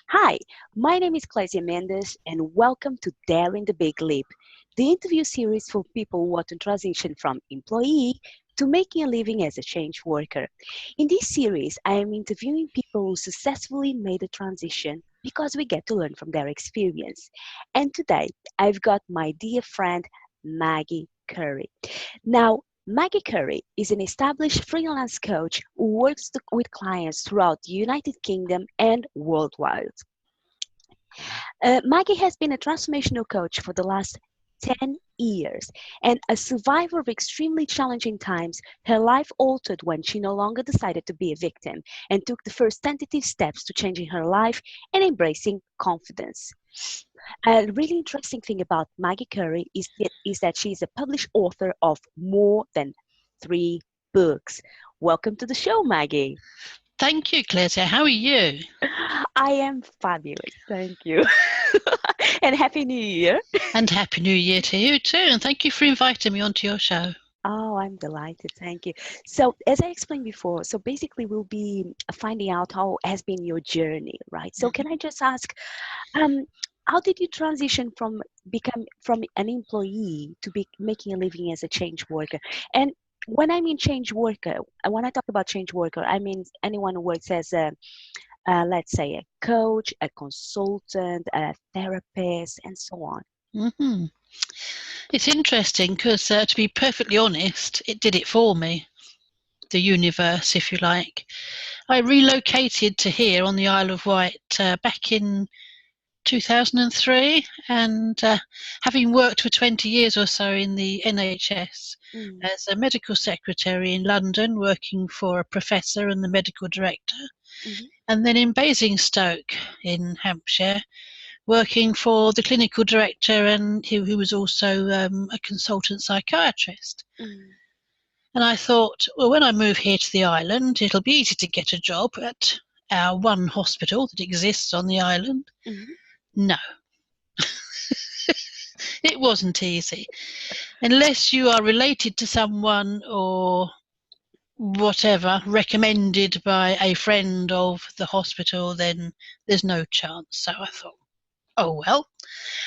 Hi, my name is Mendes, and welcome to Daring the Big Leap, the interview series for people who want to transition from employee to making a living as a change worker. In this series, I am interviewing people who successfully made the transition because we get to learn from their experience. And today, I've got my dear friend Maggie Currie. Now, Maggie Currie is an established freelance coach who works with clients throughout the United Kingdom and worldwide. Maggie has been a transformational coach for the last 10 years, and a survivor of extremely challenging times. Her life altered when she no longer decided to be a victim and took the first tentative steps to changing her life and embracing confidence. A really interesting thing about Maggie Currie is that she is a published author of more than 3 books. Welcome to the show, Maggie. Thank you, Claudia. How are you? I am fabulous. Thank you. And Happy New Year. And Happy New Year to you too. And thank you for inviting me onto your show. Oh, I'm delighted. Thank you. So, as I explained before, so basically we'll be finding out how has been your journey, right? So, can I just ask, um, how did you transition from an employee to be making a living as a change worker? And when I mean change worker, and when I talk about change worker, I mean anyone who works as let's say a coach, a consultant, a therapist, and so on. Mm-hmm. It's interesting because, to be perfectly honest, it did it for me. The universe, if you like. I relocated to here on the Isle of Wight back in 2003, and having worked for 20 years or so in the NHS as a medical secretary in London, working for a professor and the medical director, and then in Basingstoke in Hampshire, working for the clinical director and who was also a consultant psychiatrist. And I thought, well, when I move here to the island, it'll be easy to get a job at our one hospital that exists on the island. No, it wasn't easy. Unless you are related to someone or whatever, recommended by a friend of the hospital, then there's no chance. So I thought, oh well,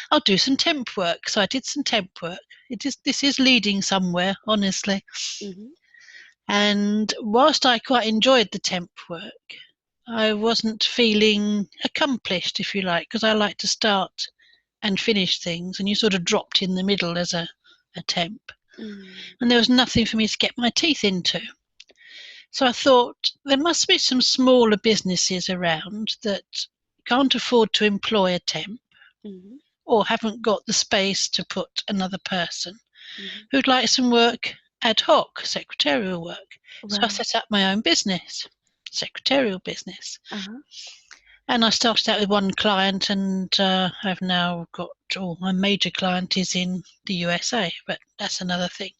I'll do some temp work. So I did some temp work. This is leading somewhere, honestly. And whilst I quite enjoyed the temp work, I wasn't feeling accomplished, if you like, because I like to start and finish things, and you sort of dropped in the middle as a temp. And there was nothing for me to get my teeth into. So I thought there must be some smaller businesses around that can't afford to employ a temp or haven't got the space to put another person who'd like some work ad hoc, secretarial work. Right. So I set up my own business, secretarial business. And I started out with one client, and I've now got my major client is in the USA, but that's another thing.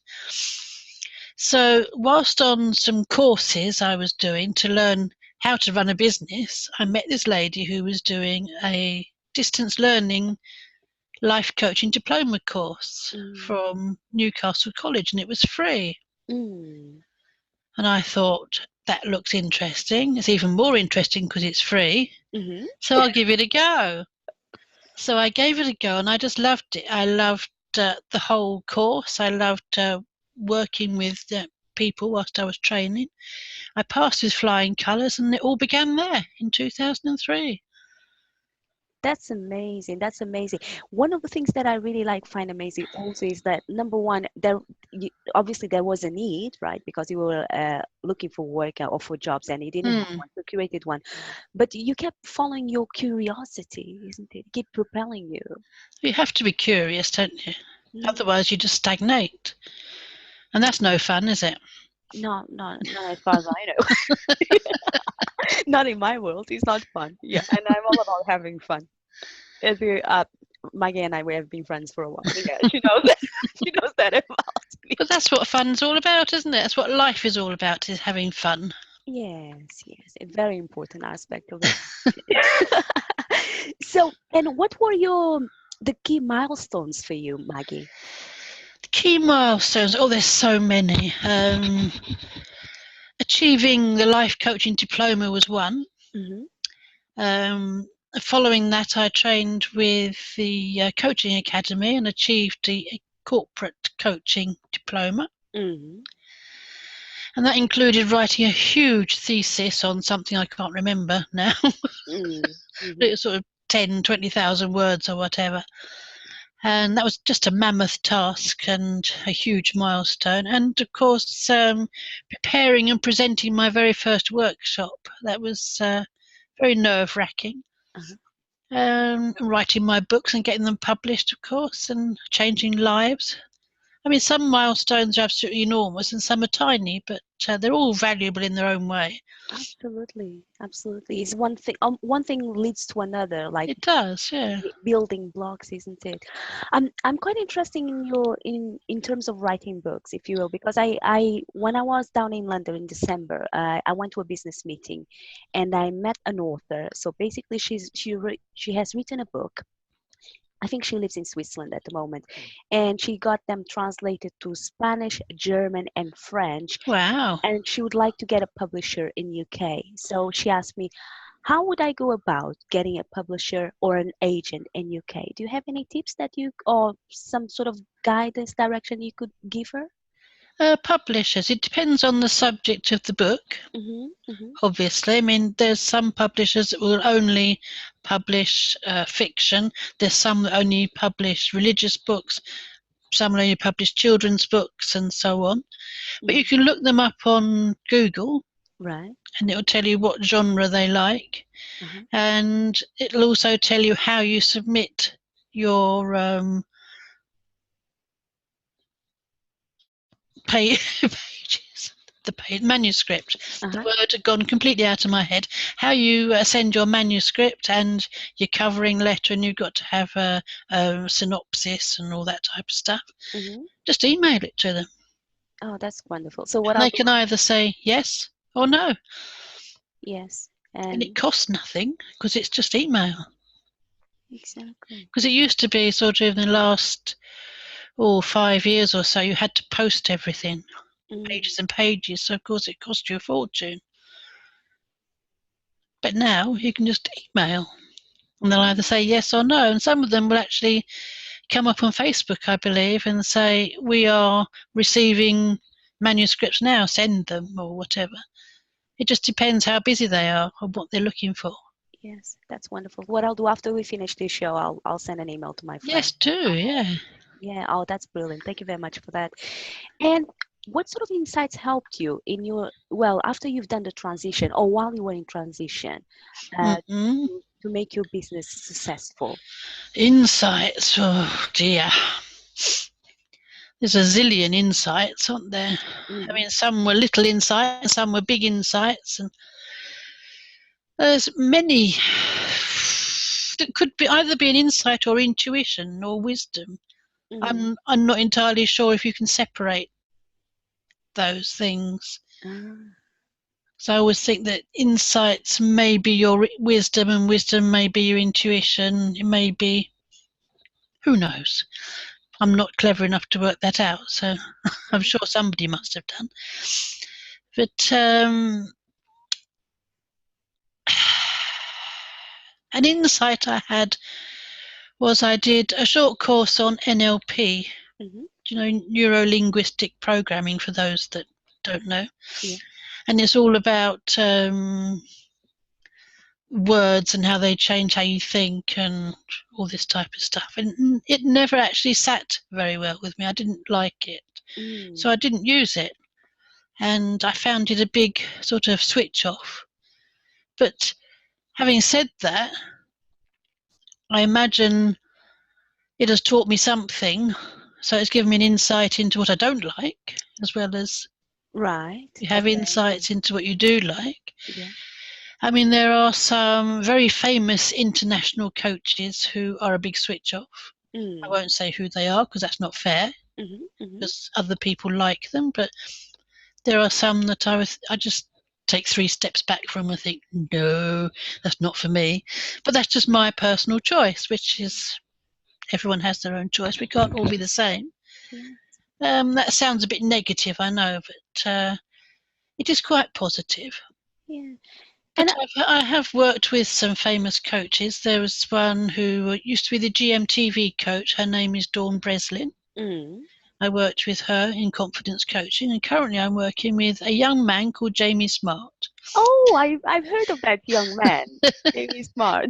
So whilst on some courses I was doing to learn how to run a business, I met this lady who was doing a distance learning life coaching diploma course from Newcastle College, and it was free. And I thought, that looks interesting. It's even more interesting because it's free. So I'll give it a go. So I gave it a go, and I just loved it. I loved the whole course. I loved working with people whilst I was training. I passed with flying colours, and it all began there in 2003. That's amazing. That's amazing. One of the things that I really find amazing also is that number one, obviously there was a need, right? Because you were looking for work or for jobs, and you didn't have one, so you created one. But you kept following your curiosity, isn't it? Keep propelling you. You have to be curious, don't you? Otherwise, you just stagnate, and that's no fun, is it? No, not as far as I know. Not in my world. It's not fun. Yeah, and I'm all about having fun. As Maggie and I, we have been friends for a while. Yeah, she knows that. She knows that about me. But that's what fun's all about, isn't it? That's what life is all about, is having fun. Yes, a very important aspect of it. So, and what were the key milestones for you, Maggie? The key milestones, there's so many. Achieving the life coaching diploma was one. Following that, I trained with the coaching academy and achieved the corporate coaching diploma. Mm-hmm. And that included writing a huge thesis on something I can't remember now. Mm-hmm. It was sort of 10, 20,000 words or whatever. And that was just a mammoth task and a huge milestone. And of course, preparing and presenting my very first workshop, that was very nerve-wracking. Uh-huh. Writing my books and getting them published, of course, and changing lives. I mean, some milestones are absolutely enormous and some are tiny, but they're all valuable in their own way. Absolutely, absolutely. It's one thing leads to another, like It does, yeah. building blocks, isn't it? I'm quite interested in your in terms of writing books, if you will, because I when I was down in London in December, I went to a business meeting, and I met an author. So basically, she has written a book. I think she lives in Switzerland at the moment, and she got them translated to Spanish, German, and French, Wow. and she would like to get a publisher in UK. So she asked me, how would I go about getting a publisher or an agent in UK? Do you have any tips that you or some sort of guidance direction you could give her? Publishers, it depends on the subject of the book, Mhm. Mhm. obviously. I mean, there's some publishers that will only publish fiction, there's some that only publish religious books, some will only publish children's books, and so on. But you Mhm. can look them up on Google Right. and it will tell you what genre they like. Uh-huh. And it'll also tell you how you submit your pages, the manuscript. The Uh-huh. word had gone completely out of my head. How you send your manuscript and your covering letter, and you've got to have a synopsis and all that type of stuff. Mhm. Just email it to them, Oh, that's wonderful. So what and I'll they do, can either say yes or no, yes, and it and costs nothing because it's just email. exactly. Because it used to be sort of in the last 5 years or so, you had to post everything, Mm. pages and pages. So of course it cost you a fortune. But now you can just email, and they'll either say yes or no. And some of them will actually come up on Facebook, I believe, and say we are receiving manuscripts now. Send them or whatever. It just depends how busy they are or what they're looking for. Yes, that's wonderful. What I'll do after we finish this show, I'll send an email to my friend. Yes, do, yeah. Yeah, oh, that's brilliant. Thank you very much for that. And what sort of insights helped you in your, well, after you've done the transition or while you were in transition, Mm-hmm. to make your business successful? Insights, oh dear. There's a zillion insights, aren't there? I Mm, mean, some were little insights, some were big insights, and there's many that could be either be an insight or intuition or wisdom. mm, I'm not entirely sure if you can separate those things. ah, So I always think that insights may be your wisdom, and wisdom may be your intuition. It may be, who knows? I'm not clever enough to work that out, so I'm mm, sure somebody must have done. But an insight I had was I did a short course on NLP, mhm, you know, neuro linguistic programming for those that don't know. yeah, And it's all about words and how they change how you think and all this type of stuff. And it never actually sat very well with me. I didn't like it. mm, So I didn't use it. And I found it a big sort of switch off. But having said that, I imagine it has taught me something. So it's given me an insight into what I don't like, as well as right. you have Okay. insights into what you do like. Yeah. I mean, there are some very famous international coaches who are a big switch off. I Mm, won't say who they are because that's not fair, mhm, mhm, because other people like them. But there are some that I just take 3 steps back from and think, no, that's not for me. But that's just my personal choice, which is everyone has their own choice. We can't all be the same. yeah. That sounds a bit negative, I know, but it is quite positive. Yeah. And I have worked with some famous coaches. There was one who used to be the GMTV coach. Her name is Dawn Breslin. mm, I worked with her in confidence coaching, and currently I'm working with a young man called Jamie Smart. oh, I've heard of that young man. Maybe smart.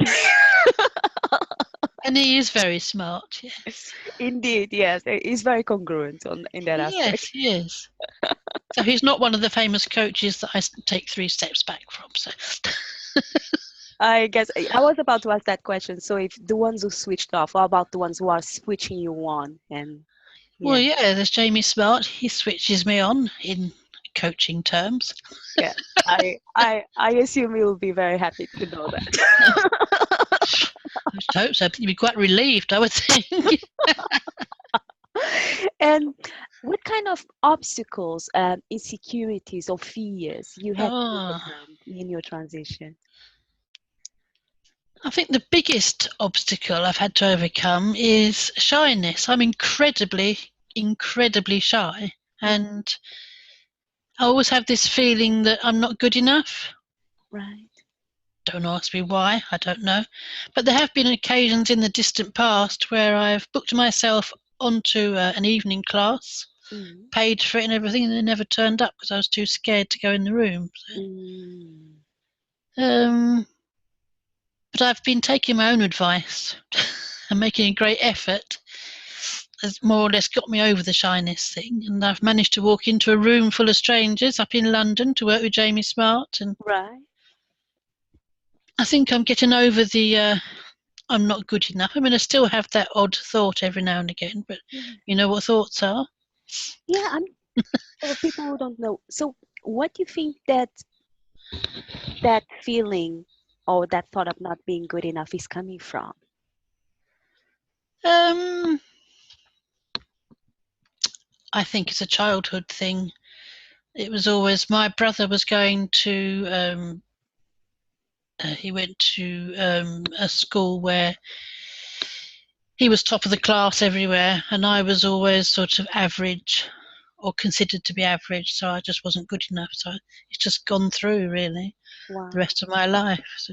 And he is very smart, yes. Indeed, yes. He's very congruent in that Yes, aspect. he is. So he's not one of the famous coaches that I take 3 steps back from. So, I guess I was about to ask that question. So if the ones who switched off, how about the ones who are switching you on? And well, yeah, yeah, there's Jamie Smart. He switches me on in coaching terms. yeah. I assume you'll be very happy to know that. I should hope so. You'd be quite relieved, I would think. And what kind of obstacles, insecurities, or fears you had to Oh, overcome in your transition? I think the biggest obstacle I've had to overcome is shyness. I'm incredibly, incredibly shy. Mm, And I always have this feeling that I'm not good enough. right. Don't ask me why, I don't know. But there have been occasions in the distant past where I've booked myself onto an evening class, Mm, paid for it and everything, and they never turned up because I was too scared to go in the room. mm, But I've been taking my own advice and making a great effort. Has more or less got me over the shyness thing, and I've managed to walk into a room full of strangers up in London to work with Jamie Smart, and right. I think I'm getting over the I'm not good enough. I mean, I still have that odd thought every now and again, but Mm. you know what thoughts are? Yeah, I'm for people who don't know. So, what do you think that feeling or that thought of not being good enough is coming from? Um, I think it's a childhood thing. It was always my brother was going to. He went to a school where he was top of the class everywhere, and I was always sort of average or considered to be average. So I just wasn't good enough. So it's just gone through really the Wow. rest of my life. So.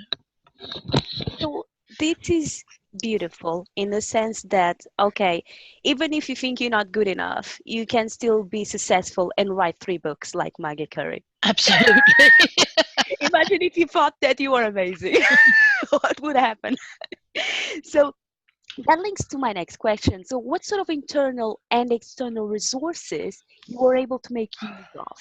So this is beautiful in the sense that, okay, even if you think you're not good enough, you can still be successful and write 3 books like Maggie Currie. Absolutely. Imagine if you thought that you were amazing. What would happen? So that links to my next question. So what sort of internal and external resources you were able to make use of?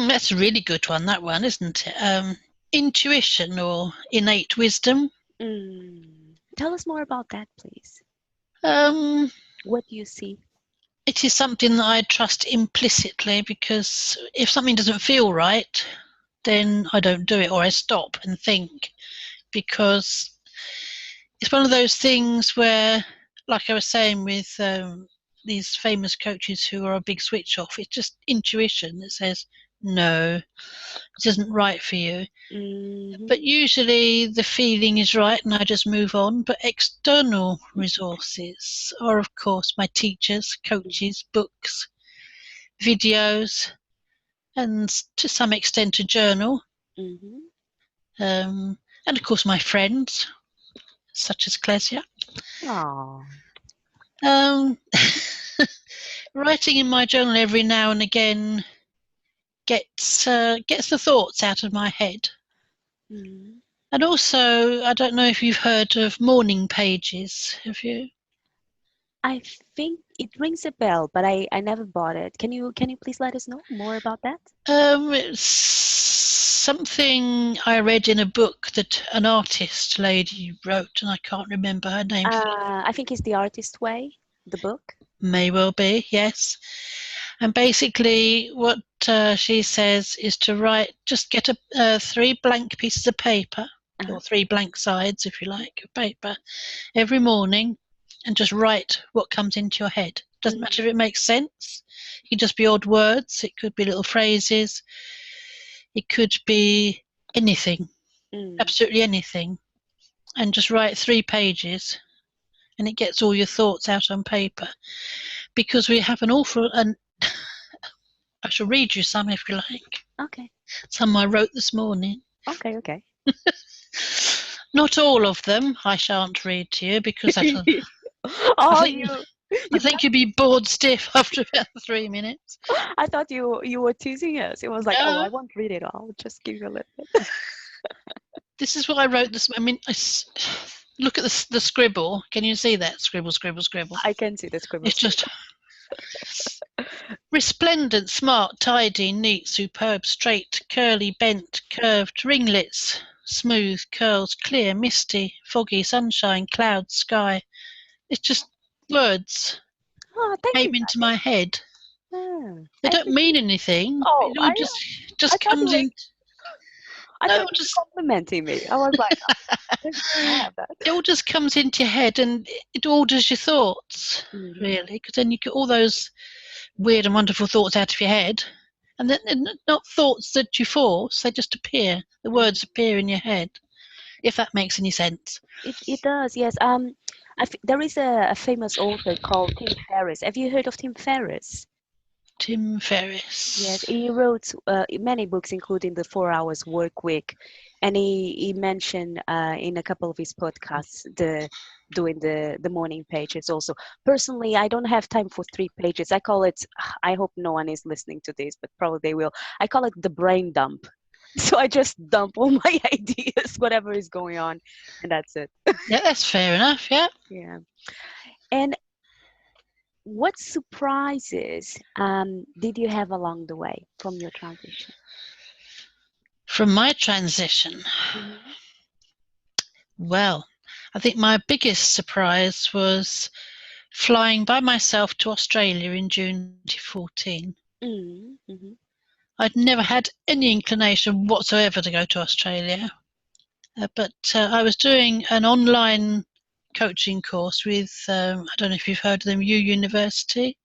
That's a really good one, that one, isn't it? Intuition or innate wisdom. Tell us more about that, please. Um, What do you see? it is something that I trust implicitly because if something doesn't feel right, then I don't do it or I stop and think because it's one of those things where, like I was saying with these famous coaches who are a big switch off, it's just intuition that says, no, this isn't right for you. Mm-hmm. But usually the feeling is right and I just move on. But external resources are, of course, my teachers, coaches, books, videos, and to some extent a journal. Mm-hmm. And of course, my friends, such as Clesia. Oh. Um, writing in my journal every now and again gets the thoughts out of my head. Mm. And also, I don't know if you've heard of Mourning Pages. Have you? I think it rings a bell, but I never bought it. Can you please let us know more about that? It's something I read in a book that an artist lady wrote, and I can't remember her name. I think it's The Artist Way, the book. May well be, yes. And basically, what she says is to write, just get 3 blank pieces of paper, Uh-huh. or 3 blank sides, if you like, of paper, every morning, and just write what comes into your head. Doesn't matter if it makes sense. It could just be odd words. It could be little phrases. It could be anything, Mm. absolutely anything. And just write 3 pages, and it gets all your thoughts out on paper. Because we have an awful, and I shall read you some if you like. Okay. Some I wrote this morning. Okay, okay. Not all of them. I shan't read to you because I Oh, think I you think you'd be bored stiff after about 3 minutes. I thought you were teasing us. It was like, oh, No, I won't read it. I'll just give you a little bit. this is what I wrote this. I mean, look at the scribble. Can you see that? Scribble, scribble, scribble. I can see the scribble. It's just resplendent, smart, tidy, neat, superb, straight, curly, bent, curved, ringlets, smooth, curls, clear, misty, foggy, sunshine, clouds, sky. It's just words Oh, thank you, came into my head. They I don't mean appreciate. anything. Oh, It all I just thought you comes were in. I No, thought you were complimenting me. I was like, thank you. I have that. it all just comes into your head and it orders your thoughts, Mhm. really, because then you get all those weird and wonderful thoughts out of your head. And then and not thoughts that you force, they just appear. The words appear in your head, if that makes any sense. It does, yes. There is a famous author called Tim Ferriss. Have you heard of Tim Ferriss? Tim Yes, Ferriss. he wrote many books, including the 4 Hours Work Week, and he mentioned in a couple of his podcasts doing the morning pages also. Personally, I don't have time for 3 pages. I call it. I hope no one is listening to this, but probably they will. I call it the brain dump. So I just dump all my ideas, whatever is going on, and that's it. Yeah, that's fair enough. Yeah. Yeah. And what surprises did you have along the way from your transition? From my transition, Mhm. well, I think my biggest surprise was flying by myself to Australia in June 2014. Mm, mhm, I'd never had any inclination whatsoever to go to Australia, but I was doing an online coaching course with, I don't know if you've heard of them, U University.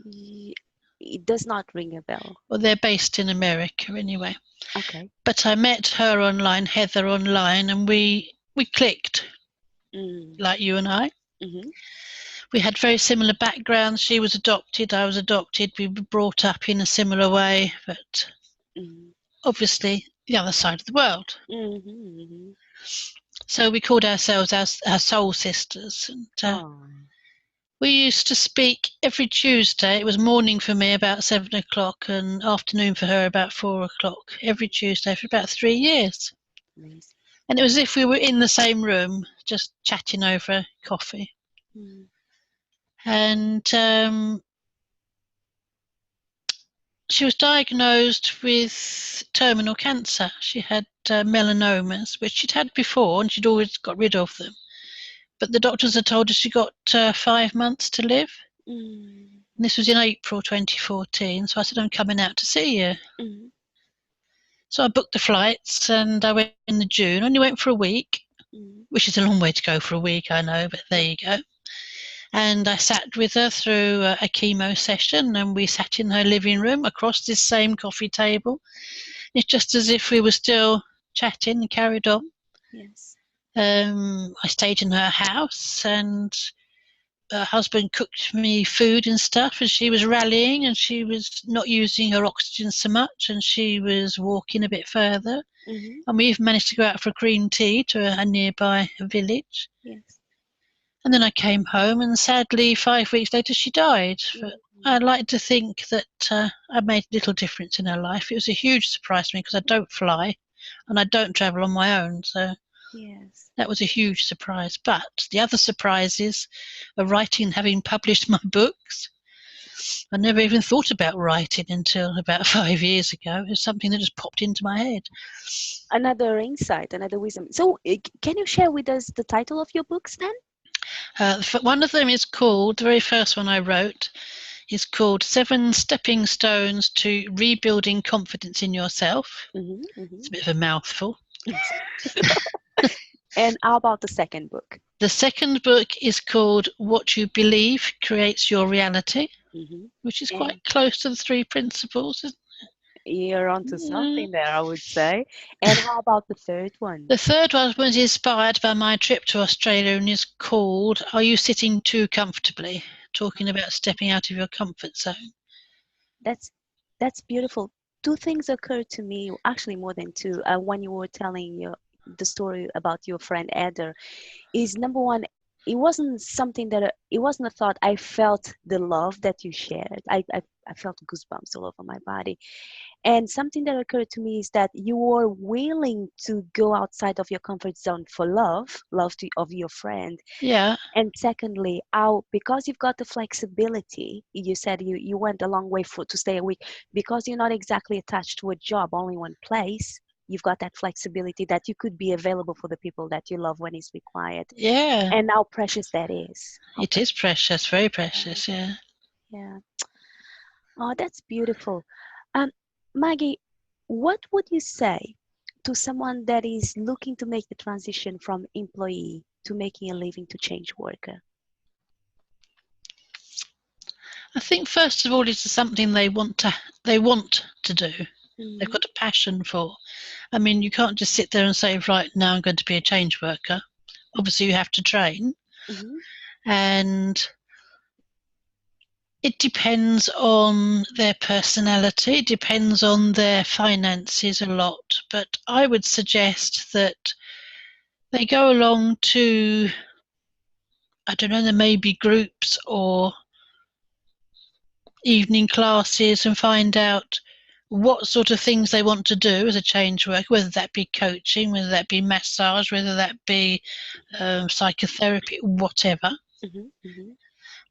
Ye- It does not ring a bell. Well, they're based in America anyway. Okay. But I met her online, Heather online, and we clicked Mm, like you and I. mhm, We had very similar backgrounds. She was adopted, I was adopted. We were brought up in a similar way, but mhm, obviously the other side of the world. mhm, mhm. So we called ourselves our soul sisters. And Oh, we used to speak every Tuesday. It was morning for me about 7 o'clock and afternoon for her about 4 o'clock every Tuesday for about 3 years. amazing. And it was as if we were in the same room, just chatting over coffee. Mm, And she was diagnosed with terminal cancer. She had melanomas, which she'd had before and she'd always got rid of them. But the doctors had told her she got 5 months to live. mm, And this was in April 2014. So I said, I'm coming out to see you. mm, So I booked the flights and I went in the June. Only went for a week, mm. which is a long way to go for a week, I know, but there Yeah. you go. And I sat with her through a chemo session and we sat in her living room across this same coffee table. It's just as if we were still chatting and carried on. Yes. I stayed in her house and her husband cooked me food and stuff and she was rallying and she was not using her oxygen so much and she was walking a bit further. Mhm. And we even managed to go out for green tea to a nearby village. Yes. And then I came home, and sadly, 5 weeks later, she died. But Mhm. I'd like to think that I made a little difference in her life. It was a huge surprise to me because I don't fly and I don't travel on my own. So Yes. that was a huge surprise. But the other surprises of writing and having published my books, I never even thought about writing until about 5 years ago. It was something that just popped into my head. Another insight, another wisdom. So, can you share with us the title of your books then? One of them is called, the very first one I wrote, is called Seven Stepping Stones to Rebuilding Confidence in Yourself. Mhm, It's mhm. a bit of a mouthful. And how about the second book? The second book is called What You Believe Creates Your Reality, Mhm. which is quite And close to the three principles. you're onto Uh, something there, I would say. And how about the third one? The third one was inspired by my trip to Australia and is called Are You Sitting Too Comfortably? Talking about stepping out of your comfort zone. That's that's beautiful. two things occurred to me, actually more than two, when you were telling the story about your friend Eder. Is number one, it wasn't something that it wasn't a thought. I felt the love that you shared. I felt goosebumps all over my body. And something that occurred to me is that you were willing to go outside of your comfort zone for of your friend. Yeah, And secondly, how, because you've got the flexibility, you said you went a long way to stay a week, because you're not exactly attached to a job, only one place. You've got that flexibility that you could be available for the people that you love when it's required. yeah. And how precious that is. How It is precious, very precious. precious, yeah. Yeah. Oh, that's beautiful. Um, Maggie, what would you say to someone that is looking to make the transition from employee to making a living to change worker? I think first of all it's something they want to do. They've Mm-hmm. got a passion for. I mean, you can't just sit there and say, right, now I'm going to be a change worker. Obviously, you have to train, Mm-hmm. and it depends on their personality, it depends on their finances a lot. But I would suggest that they go along to, I don't know, there may be groups or evening classes and find out what sort of things they want to do as a change worker, whether that be coaching, whether that be massage, whether that be psychotherapy, whatever, Mm-hmm. Mm-hmm.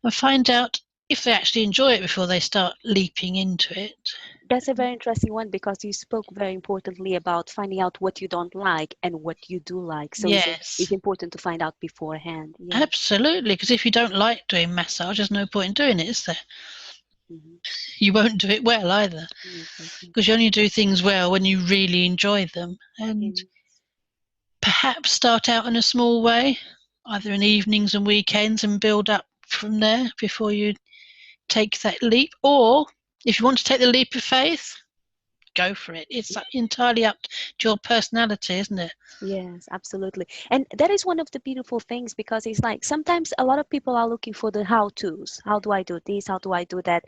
and find out if they actually enjoy it before they start leaping into it. That's a very interesting one because you spoke very importantly about finding out what you don't like and what you do like. So it's Yes, important to find out beforehand. Yeah. absolutely. Because if you don't like doing massage, there's no point in doing it, is there? Mm-hmm. You won't do it well either. Exactly. Because you only do things well when you really enjoy them. Yeah. And perhaps start out in a small way, either in evenings and weekends, and build up from there before you take that leap. Or if you want to take the leap of faith, go for it. It's entirely up to your personality, isn't it? Yes, absolutely. And that is one of the beautiful things because it's like sometimes a lot of people are looking for the how to's. How do I do this? How do I do that?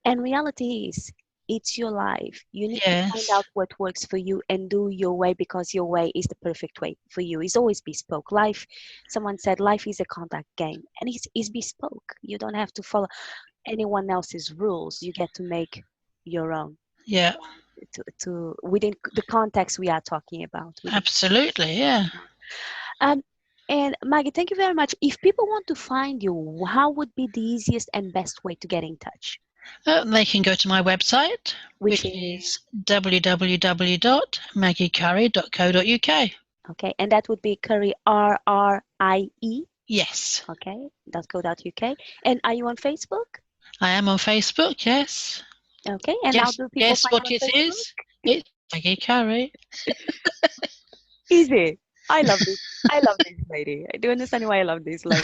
And reality is, it's your life. You need to find Yes. out what works for you and do your way because your way is the perfect way for you. It's always bespoke. Life, someone said, life is a contact game and it's bespoke. You don't have to follow anyone else's rules. You get to make your own Yeah, to within the context we are talking about. Within. absolutely. Yeah. Um, and Maggie, thank you very much. If people want to find you, how would be the easiest and best way to get in touch? They can go to my website, Which which is is www.maggiecurrie.co.uk. okay, and that would be Currie RRIE. Yes, Okay, .co.uk. And are you on Facebook? I am on Facebook. Yes. Okay, and how Guess do people guess find you what on it Facebook? is? It's Maggie Currie. Easy. I love this. I love this lady. Do you understand why I love this lady?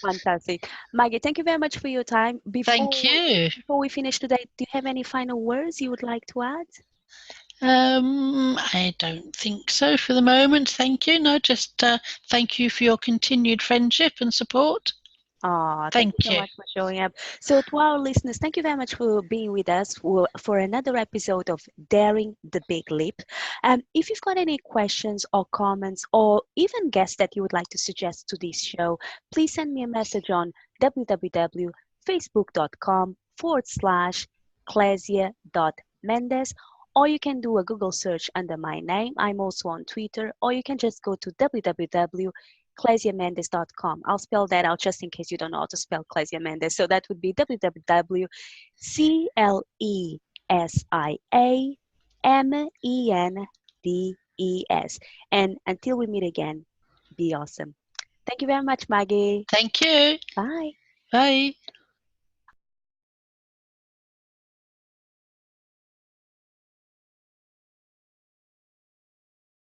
Fantastic. Maggie, thank you very much for your time. Thank you. Before we finish today, do you have any final words you would like to add? I don't think so for the moment. Thank you. No, just thank you for your continued friendship and support. Thank you Thank so you. much for showing up. So, to our listeners, thank you very much for being with us for another episode of Daring the Big Leap. If you've got any questions or comments or even guests that you would like to suggest to this show, please send me a message on www.facebook.com/Clesia.Mendes, or you can do a Google search under my name. I'm also on Twitter, or you can just go to www.clesiamendes.com. I'll spell that out just in case you don't know how to spell Clesia Mendes. So that would be www.ClesiaMendes. And until we meet again, be awesome. Thank you very much, Maggie. Thank you. Bye. Bye.